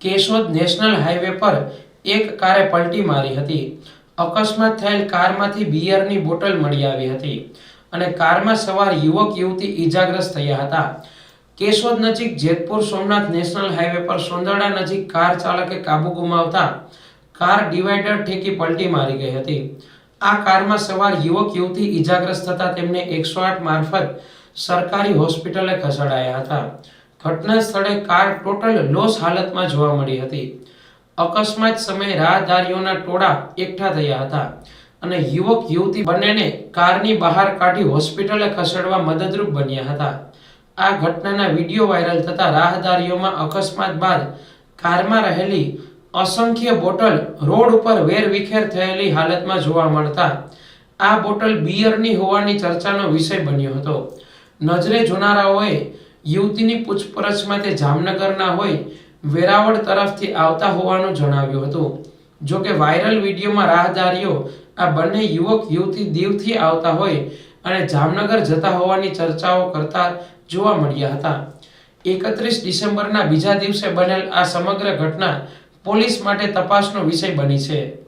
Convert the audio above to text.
Keshod national highway પર એક કારે પલટી મારી હતી. અકસ્માત થયેલ કારમાંથી બિયરની બોટલ મળી આવી હતી અને કારમાં સવાર યુવક યુવતી ઈજાગ્રસ્ત થયા હતા. કેશોદ નજીક જેતપુર સોમનાથ નેશનલ હાઈવે પર સોંદરડા નજીક કાર ચાલકે કાબુ ગુમાવતા કાર ડિવાઈડર ઠેકી પલટી મારી ગઈ હતી. આ કારમાં સવાર યુવક યુવતી ઈજાગ્રસ્ત થતા તેમને 108 મારફત સરકારી હોસ્પિટલે ખસેડાયા હતા. ઘટના સ્થળે કાર ટોટલ લોસ હાલતમાં જોવા મળી હતી. અકસ્માત સમયે રાહદારીઓના ટોળા એકઠા થયા હતા અને યુવક યુવતી બંનેને કારની બહાર કાઢી હોસ્પિટલે ખસેડવા મદદરૂપ બન્યા હતા. આ ઘટનાના વિડીયો વાયરલ થતા રાહદારીઓમાં અકસ્માત બાદ કારમાં રહેલી અસંખ્ય બોટલ રોડ ઉપર વેરવિખેર થયેલી હાલતમાં જોવા મળતા આ બોટલ બિયરની હોવાની ચર્ચાનો વિષય બન્યો હતો. નજરે જોનારાઓએ યુવતીની પૂછપરછમાં તે જામનગરના હોય વેરાવળ તરફથી આવતા હોવાનું જણાવ્યું હતું. જો કે વાયરલ વિડીયોમાં રાહદારીઓ આ બંને યુવક યુવતી દીવથી આવતા હોય અને જામનગર જતા હોવાની ચર્ચાઓ કરતા જોવા મળ્યા હતા. 31 ડિસેમ્બરના બીજા દિવસે બનેલ આ સમગ્ર ઘટના પોલીસ માટે તપાસનો વિષય બની છે.